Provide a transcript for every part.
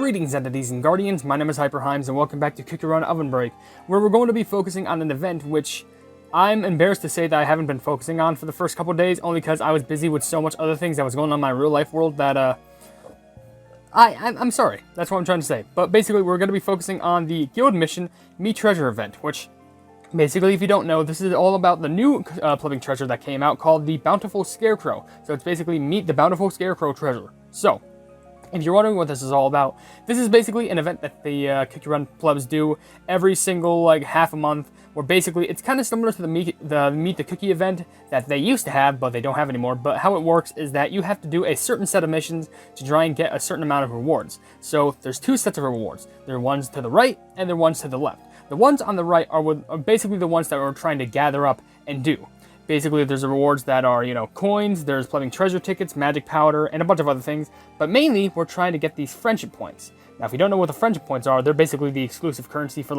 Greetings, entities and guardians. My name is HyperHimes, and welcome back to Cookie Run OvenBreak, where we're going to be focusing on an event which I'm embarrassed to say that I haven't been focusing on for the first couple of days, only because I was busy with so much other things that was going on in my real life world that I'm sorry. That's what I'm trying to say. But basically, we're going to be focusing on the guild mission Meet Treasure event, which basically, if you don't know, this is all about the new plumbing treasure that came out called the Bountiful Scarecrow. So it's basically Meet the Bountiful Scarecrow treasure. So if you're wondering what this is all about, this is basically an event that the Cookie Run plebs do every single half a month, where basically it's kind of similar to the Meet the Cookie event that they used to have, but they don't have anymore. But how it works is that you have to do a certain set of missions to try and get a certain amount of rewards. So there's two sets of rewards. There are ones to the right and there are ones to the left. The ones on the right are basically the ones that we're trying to gather up and do. Basically, there's rewards that are, coins, there's plumbing treasure tickets, magic powder, and a bunch of other things. But mainly, we're trying to get these friendship points. Now, if you don't know what the friendship points are, they're basically the exclusive currency for,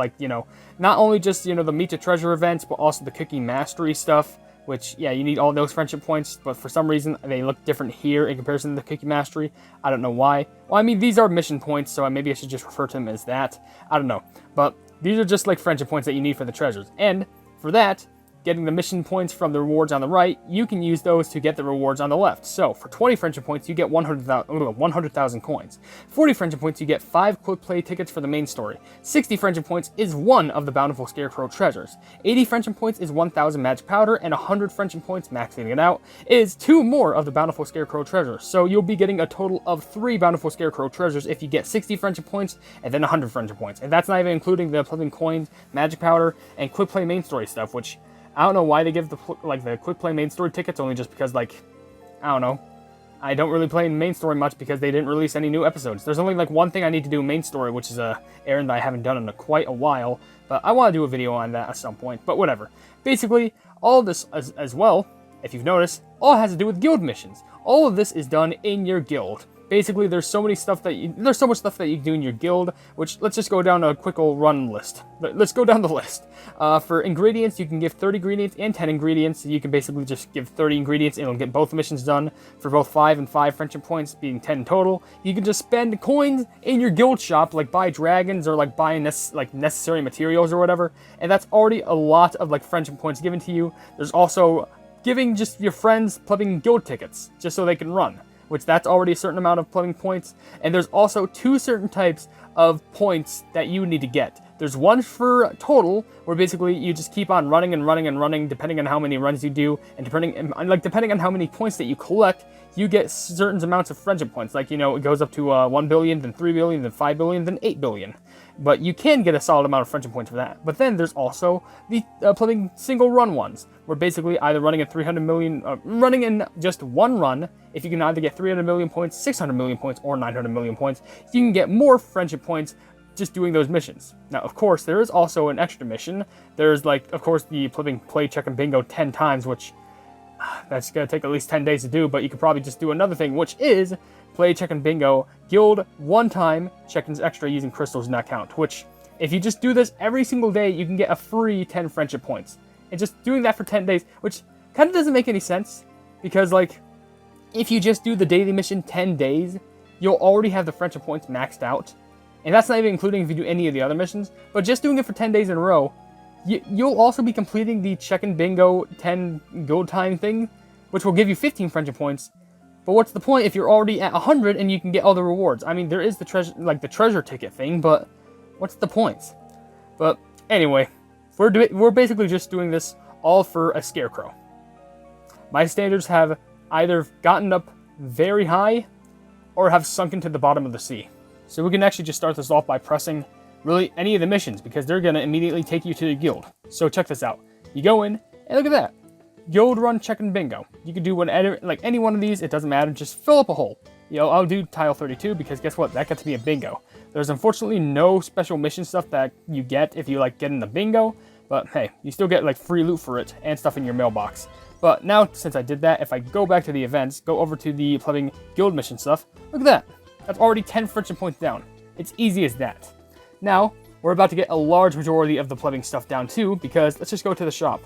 not only just, the Meet the Treasure events, but also the Cookie Mastery stuff, which, yeah, you need all those friendship points, but for some reason, they look different here in comparison to the Cookie Mastery. I don't know why. Well, I mean, these are mission points, so maybe I should just refer to them as that. I don't know. But these are just, friendship points that you need for the treasures. And for that, getting the mission points from the rewards on the right, you can use those to get the rewards on the left. So for 20 friendship points, you get 100,000 coins. 40 friendship points, you get 5 quick play tickets for the main story. 60 friendship points is one of the Bountiful Scarecrow treasures. 80 friendship points is 1,000 magic powder, and 100 friendship points, maxing it out, is 2 more of the Bountiful Scarecrow treasures. So you'll be getting a total of 3 Bountiful Scarecrow treasures if you get 60 friendship points and then 100 friendship points. And that's not even including the plumbing coins, magic powder, and quick play main story stuff, which I don't know why they give the quick play main story tickets, only just because, I don't know. I don't really play main story much because they didn't release any new episodes. There's only one thing I need to do in main story, which is a errand that I haven't done in quite a while, but I want to do a video on that at some point, but whatever. Basically, all of this as well, if you've noticed, all has to do with guild missions. All of this is done in your guild. Basically, there's so much stuff that you can do in your guild, which let's just go down a quick old run list. Let's go down the list. For ingredients, you can give 30 ingredients and 10 ingredients. You can basically just give 30 ingredients and it'll get both missions done for both 5 and 5 friendship points, being 10 total. You can just spend coins in your guild shop, buy dragons or buying necessary materials or whatever, and that's already a lot of friendship points given to you. There's also giving just your friends plumbing guild tickets just so they can run, which that's already a certain amount of plumbing points. And there's also 2 certain types of points that you need to get. There's one for total, where basically you just keep on running and running and running, depending on how many runs you do, and depending on how many points that you collect, you get certain amounts of friendship points. It goes up to 1 billion, then 3 billion, then 5 billion, then 8 billion. But you can get a solid amount of friendship points for that. But then there's also the plumbing single run ones, where basically either running in 300 million, running in just one run, if you can either get 300 million points, 600 million points, or 900 million points, you can get more friendship points just doing those missions. Now, of course, there is also an extra mission. There's, of course, the plumbing play, check, and bingo 10 times, which that's going to take at least 10 days to do, but you could probably just do another thing, which is play, check, and bingo, guild, 1 time, check-ins extra using crystals not count, which, if you just do this every single day, you can get a free 10 friendship points. And just doing that for 10 days, which kind of doesn't make any sense, because, if you just do the daily mission 10 days, you'll already have the friendship points maxed out. And that's not even including if you do any of the other missions, but just doing it for 10 days in a row, you'll also be completing the check and bingo 10 guild time thing, which will give you 15 friendship points. But what's the point if you're already at 100 and you can get all the rewards? I mean, there is the treasure ticket thing, but what's the point? But anyway, we're basically just doing this all for a scarecrow. My standards have either gotten up very high or have sunken to the bottom of the sea. So we can actually just start this off by pressing really any of the missions, because they're going to immediately take you to the guild. So check this out. You go in, and look at that. Guild run, check, and bingo. You can do whatever, any one of these, it doesn't matter, just fill up a hole. I'll do tile 32, because guess what? That gets me a bingo. There's unfortunately no special mission stuff that you get if you get in the bingo, but hey, you still get free loot for it and stuff in your mailbox. But now, since I did that, if I go back to the events, go over to the plumbing guild mission stuff, look at that. That's already 10 friendship points down. It's easy as that. Now, we're about to get a large majority of the plumbing stuff down too, because let's just go to the shop.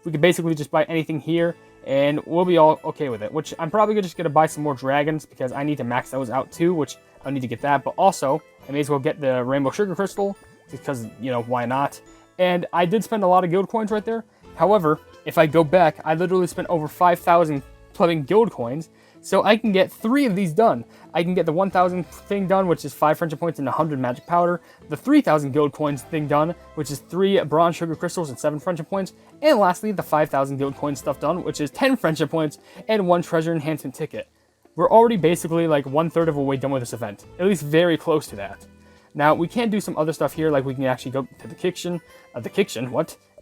We could basically just buy anything here, and we'll be all okay with it, which I'm probably just going to buy some more dragons, because I need to max those out too, which I need to get that. But also, I may as well get the Rainbow Sugar Crystal, because, you know, why not? And I did spend a lot of guild coins right there. However, if I go back, I literally spent over 5,000 plumbing guild coins, so I can get 3 of these done. I can get the 1,000 thing done, which is 5 friendship points and 100 magic powder, the 3,000 guild coins thing done, which is 3 bronze sugar crystals and 7 friendship points, and lastly, the 5,000 guild coins stuff done, which is 10 friendship points and 1 treasure enhancement ticket. We're already basically like 1/3 of a way done with this event, at least very close to that. Now, we can do some other stuff here, like we can actually go to the kitchen,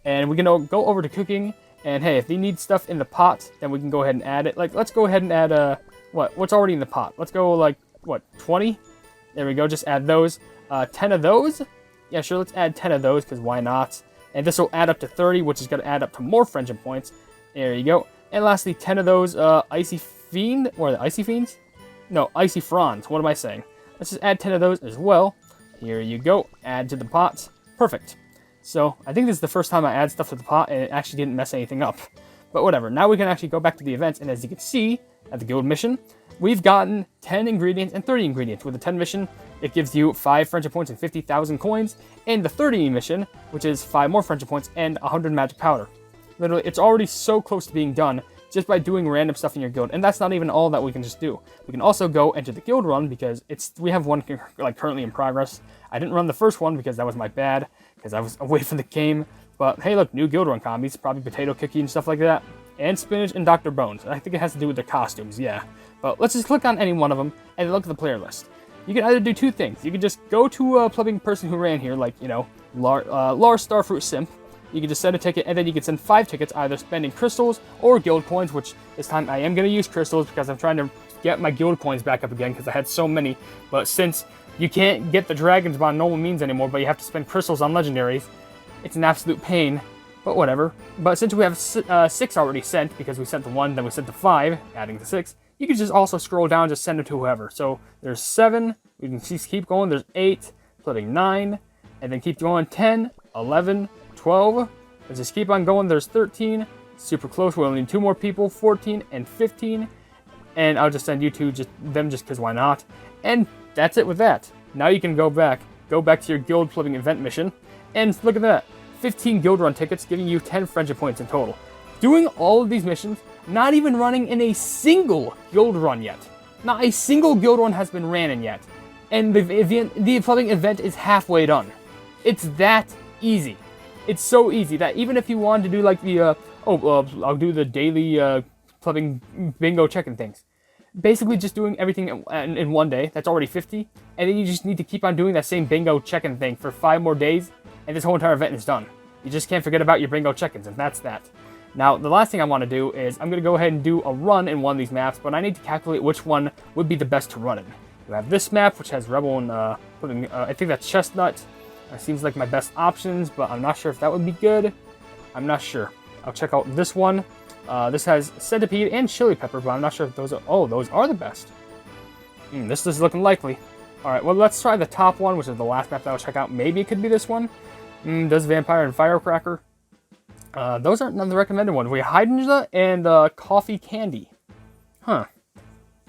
and we can go over to cooking. And hey, if they need stuff in the pot, then we can go ahead and add it. Like, let's go ahead and add, what's already in the pot? Let's go, like, 20? There we go, just add those. 10 of those? Yeah, sure, let's add 10 of those, because why not? And this will add up to 30, which is going to add up to more friendship points. There you go. And lastly, 10 of those, Icy Fiend, or the Icy Fiends? No, Icy Fronds, what am I saying? Let's just add 10 of those as well. Here you go, add to the pot. Perfect. So, I think this is the first time I add stuff to the pot, and it actually didn't mess anything up. But whatever, now we can actually go back to the events, and as you can see, at the guild mission, we've gotten 10 ingredients and 30 ingredients. With the 10 mission, it gives you 5 friendship points and 50,000 coins, and the 30 mission, which is 5 more friendship points and 100 magic powder. Literally, it's already so close to being done, just by doing random stuff in your guild, and that's not even all that we can just do. We can also go enter the guild run, because we have one like currently in progress. I didn't run the first one because that was my bad, because I was away from the game. But hey, look, new guild run combis, probably potato cookie and stuff like that, and spinach and Dr. Bones. I think it has to do with their costumes, yeah. But let's just click on any one of them and look at the player list. You can either do 2 things. You can just go to a plumbing person who ran here, like, you know, Lars Starfruit Simp. You can just send a ticket, and then you can send 5 tickets, either spending crystals or guild coins, which this time I am going to use crystals because I'm trying to get my guild coins back up again because I had so many. But since you can't get the dragons by normal means anymore, but you have to spend crystals on legendaries, it's an absolute pain, but whatever. But since we have 6 already sent, because we sent the 1, then we sent the 5, adding the 6, you can just also scroll down and just send it to whoever. So there's 7, we can just keep going, there's 8, including 9, and then keep going, 10, 11, 12, let's just keep on going, there's 13, super close, we only need 2 more people, 14 and 15, and I'll just send you to them just because why not, and that's it with that. Now you can go back to your guild plumbing event mission, and look at that, 15 guild run tickets giving you 10 friendship points in total. Doing all of these missions, not even running in a single guild run yet. Not a single guild run has been ran in yet, and the plumbing event is halfway done. It's that easy. It's so easy that even if you wanted to do like the, I'll do the daily plumbing bingo checking things. Basically just doing everything in one day, that's already 50. And then you just need to keep on doing that same bingo checking thing for 5 more days, and this whole entire event is done. You just can't forget about your bingo check-ins, and that's that. Now, the last thing I want to do is I'm going to go ahead and do a run in one of these maps, but I need to calculate which one would be the best to run in. You have this map, which has Rebel and, I think that's Chestnut. Seems like my best options, but I'm not sure if that would be good. I'm not sure. I'll check out this one. This has Centipede and Chili Pepper, but I'm not sure if those are... Oh, those are the best. This is looking likely. Alright, well, let's try the top one, which is the last map that I'll check out. Maybe it could be this one. Does Vampire and Firecracker. Those aren't none of the recommended ones. We have Hydrangea and Coffee Candy. Huh.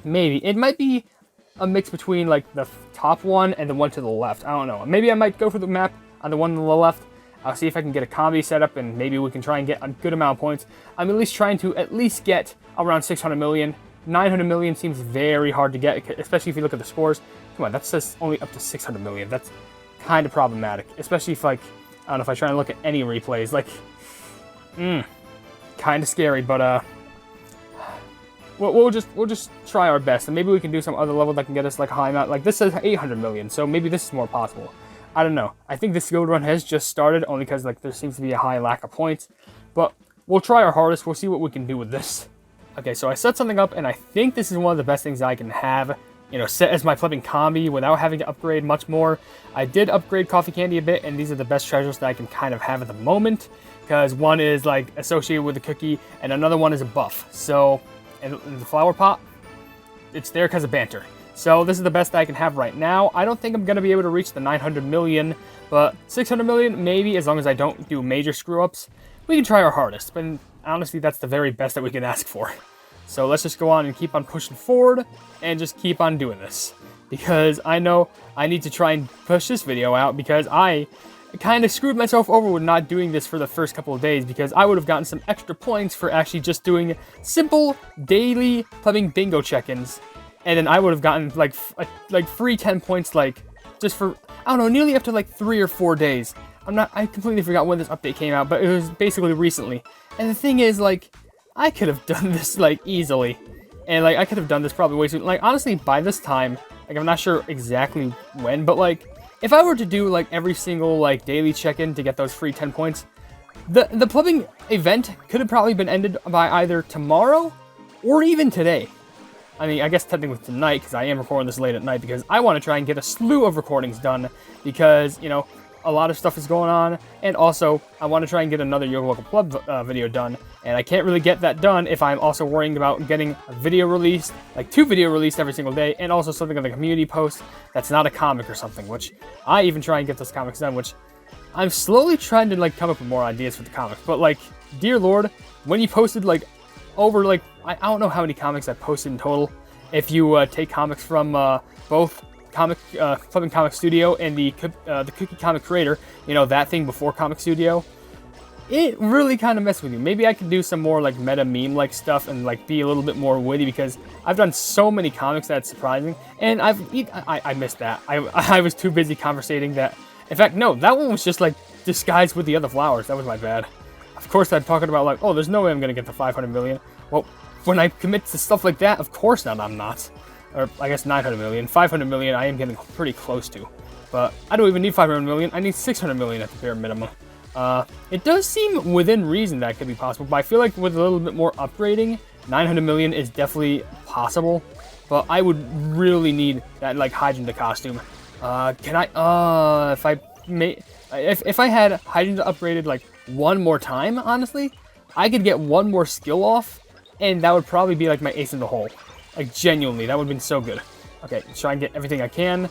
Maybe. It might be a mix between like the top one and the one to the left. I don't know. Maybe I might go for the map on the one on the left. I'll see if I can get a combi set up, and maybe we can try and get a good amount of points. I'm at least trying to get around 600 million. 900 million seems very hard to get, especially if you look at the scores. Come on, that says only up to 600 million. That's kind of problematic, especially if, like, I don't know, if I try and look at any replays. Like, kind of scary, but we'll just try our best, and maybe we can do some other level that can get us like a high amount. Like this says 800 million, so maybe this is more possible. I don't know. I think this guild run has just started only because like there seems to be a high lack of points, but we'll try our hardest. We'll see what we can do with this. Okay, so I set something up, and I think this is one of the best things I can have, you know, set as my plumbing combi without having to upgrade much more. I did upgrade Coffee Candy a bit, and these are the best treasures that I can kind of have at the moment, because one is like associated with the cookie, and another one is a buff. So, and the flower pot, it's there because of banter. So this is the best that I can have right now. I don't think I'm going to be able to reach the 900 million, but 600 million, maybe, as long as I don't do major screw-ups. We can try our hardest, but honestly, that's the very best that we can ask for. So let's just go on and keep on pushing forward, and just keep on doing this. because I know I need to try and push this video out, because I kind of screwed myself over with not doing this for the first couple of days, because I would have gotten some extra points for actually just doing simple daily plumbing bingo check-ins, and then I would have gotten like free 10 points, like just for, I don't know, nearly up to like 3 or 4 days. I completely forgot when this update came out, but it was basically recently. And the thing is, like, I could have done this like easily, and like I could have done this probably way soon. Like, honestly, by this time, like, I'm not sure exactly when, but like, if I were to do like every single like daily check-in to get those free 10 points, the plumbing event could have probably been ended by either tomorrow or even today. I mean, I guess technically tonight, because I am recording this late at night, because I want to try and get a slew of recordings done, because, you know, a lot of stuff is going on, and also I want to try and get another Yoga Local Club video done, and I can't really get that done if I'm also worrying about getting a video released, like 2 video released every single day, and also something on the community post that's not a comic or something, which I even try and get those comics done, which I'm slowly trying to like come up with more ideas for the comics. But like, dear Lord, when you posted like over like, I don't know how many comics I posted in total, if you take comics from both Flipping Comic Studio and the Cookie Comic Creator, you know, that thing before Comic Studio, it really kind of messed with you. Maybe I could do some more like meta meme like stuff and like be a little bit more witty, because I've done so many comics that's surprising, and I missed that. I was too busy conversating that. In fact, no, that one was just like disguised with the other flowers. That was my bad. Of course, I'm talking about like, oh, there's no way I'm gonna get to 500 million. Well, when I commit to stuff like that, of course not, I'm not. Or I guess 900 million. 500 million I am getting pretty close to. But I don't even need 500 million. I need 600 million at the bare minimum. It does seem within reason that could be possible, but I feel like with a little bit more upgrading, 900 million is definitely possible. But I would really need that like Hydrant costume. Can I, if I had Hydrant upgraded like one more time, honestly, I could get one more skill off, and that would probably be like my ace in the hole. Like, genuinely, that would have been so good. Okay, try and get everything I can.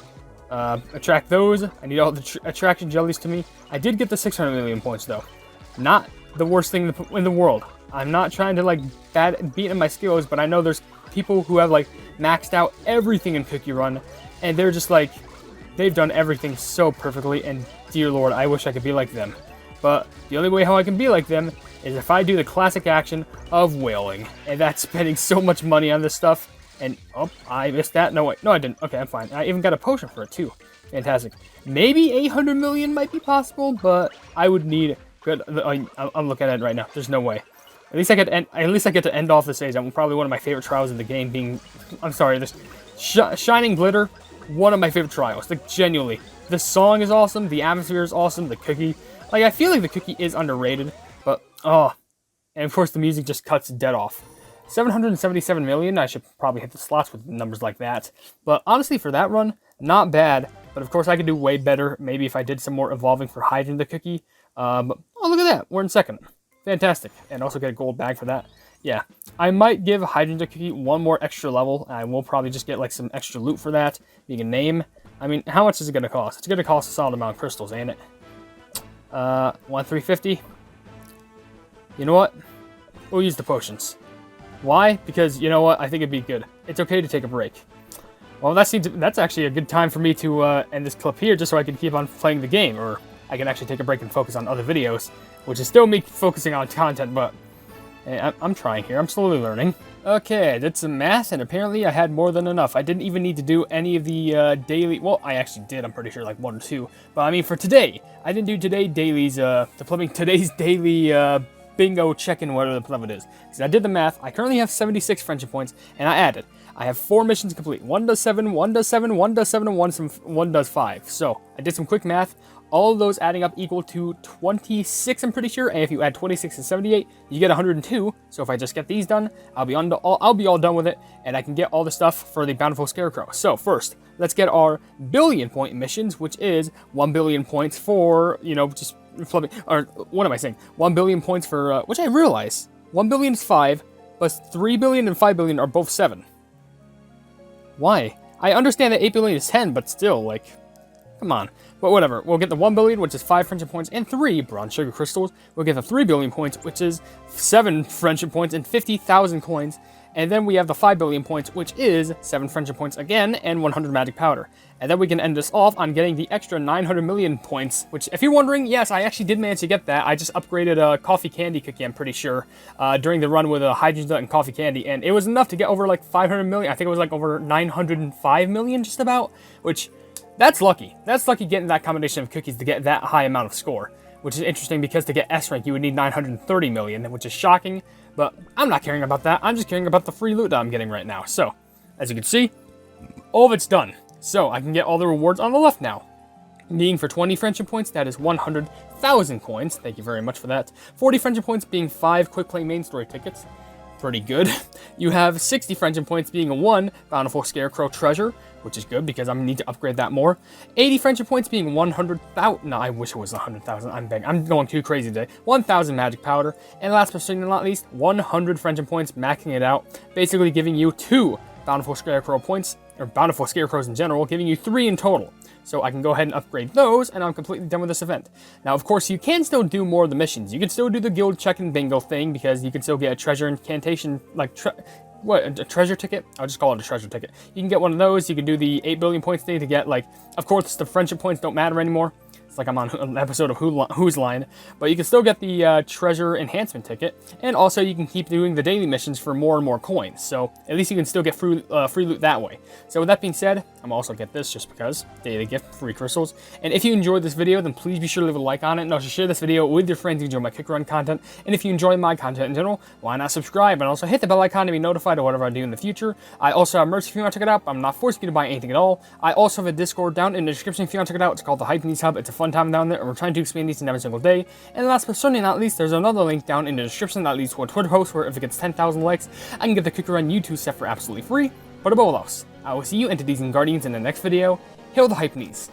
Attract those. I need all the attraction jellies to me. I did get the 600 million points, though. Not the worst thing in the world. I'm not trying to, like, beat in my skills, but I know there's people who have, like, maxed out everything in Cookie Run, and they're just, like, they've done everything so perfectly, and dear Lord, I wish I could be like them. But the only way how I can be like them is if I do the classic action of whaling, and that's spending so much money on this stuff. And oh, I missed that. No, wait, no, I didn't. Okay, I'm fine. I even got a potion for it too. Fantastic. Maybe 800 million might be possible, but I would need good. I'm looking at it right now. There's no way. At least I get to end. At least I get to end off the stage. I'm probably one of my favorite trials in the game. Being, I'm sorry, this Shining Glitter, one of my favorite trials. Like, genuinely, the song is awesome. The atmosphere is awesome. The cookie, like, I feel like the cookie is underrated, but oh, and of course the music just cuts dead off. 777 million, I should probably hit the slots with numbers like that. But honestly, for that run, not bad. But of course, I could do way better, maybe if I did some more evolving for Hydrant the Cookie. But, oh, look at that, we're in second. Fantastic. And also get a gold bag for that. Yeah, I might give Hydrant the Cookie one more extra level. I will probably just get like some extra loot for that, being a name. I mean, how much is it going to cost? It's going to cost a solid amount of crystals, ain't it? 350. You know what? We'll use the potions. Why? Because, you know what, I think it'd be good. It's okay to take a break. Well, that's actually a good time for me to end this clip here, just so I can keep on playing the game, or I can actually take a break and focus on other videos, which is still me focusing on content, but hey, I'm trying here. I'm slowly learning. Okay, I did some math, and apparently I had more than enough. I didn't even need to do any of the daily... Well, I actually did, I'm pretty sure, like 1 or 2. But, I mean, for today, I didn't do today's daily... bingo check-in, whatever the pleb it is. Because I did the math, I currently have 76 friendship points, and I added. I have 4 missions complete. 1 does 7, 1 does 7, 1 does 7, and 1 does 5. So, I did some quick math. All of those adding up equal to 26, I'm pretty sure. And if you add 26 and 78, you get 102. So if I just get these done, I'll be all done with it, and I can get all the stuff for the Bountiful Scarecrow. So first, let's get our billion point missions, which is 1 billion points for, you know, just flipping, or what am I saying? 1 billion points for, which I realize, 1 billion is 5, but 3 billion and 5 billion are both 7. Why? I understand that 8 billion is 10, but still, like, come on. But whatever, we'll get the 1 billion, which is 5 friendship points, and 3 bronze sugar crystals. We'll get the 3 billion points, which is 7 friendship points and 50,000 coins. And then we have the 5 billion points, which is 7 friendship points again, and 100 magic powder. And then we can end this off on getting the extra 900 million points, which, if you're wondering, yes, I actually did manage to get that. I just upgraded a coffee candy cookie, I'm pretty sure, during the run with a hydrogen nut and coffee candy, and it was enough to get over like 500 million. I think it was like over 905 million, just about, which, that's lucky. That's lucky getting that combination of cookies to get that high amount of score, which is interesting because to get S rank, you would need 930 million, which is shocking, but I'm not caring about that. I'm just caring about the free loot that I'm getting right now. So, as you can see, all of it's done. So, I can get all the rewards on the left now. Being for 20 friendship points, that is 100,000 coins. Thank you very much for that. 40 friendship points being 5 quick play main story tickets. Pretty good. You have 60 friendship points being a 1 Bountiful Scarecrow treasure, which is good because I'm going to need to upgrade that more. 80 friendship points being 100,000. No, I wish it was 100,000. I'm begging. I'm going too crazy today. 1,000 magic powder. And last but certainly not least, 100 friendship points, maxing it out. Basically giving you 2 Bountiful Scarecrow points, or Bountiful Scarecrows in general, giving you 3 in total. So I can go ahead and upgrade those, and I'm completely done with this event. Now, of course, you can still do more of the missions. You can still do the guild check and bingo thing, because you can still get a treasure incantation, like, a treasure ticket? I'll just call it a treasure ticket. You can get one of those. You can do the 8 billion points thing to get, like, of course, the friendship points don't matter anymore. It's like I'm on an episode of Who's Line. But you can still get the treasure enhancement ticket. And also you can keep doing the daily missions for more and more coins. So at least you can still get free loot that way. So with that being said, I'm also get this just because. Daily gift, free crystals. And if you enjoyed this video, then please be sure to leave a like on it. And also share this video with your friends who enjoy my kick run content. And if you enjoy my content in general, why not subscribe? And also hit the bell icon to be notified of whatever I do in the future. I also have merch if you want to check it out. I'm not forcing you to buy anything at all. I also have a Discord down in the description if you want to check it out. It's called the Hypenese Hub. It's a fun time down there, and we're trying to expand these every single day. And last but certainly not least, there's another link down in the description that leads to a Twitter post where if it gets 10,000 likes, I can get the Kicker Run YouTube set for absolutely free. But above all else, I will see you entities and guardians in the next video. Hail the Hypenese.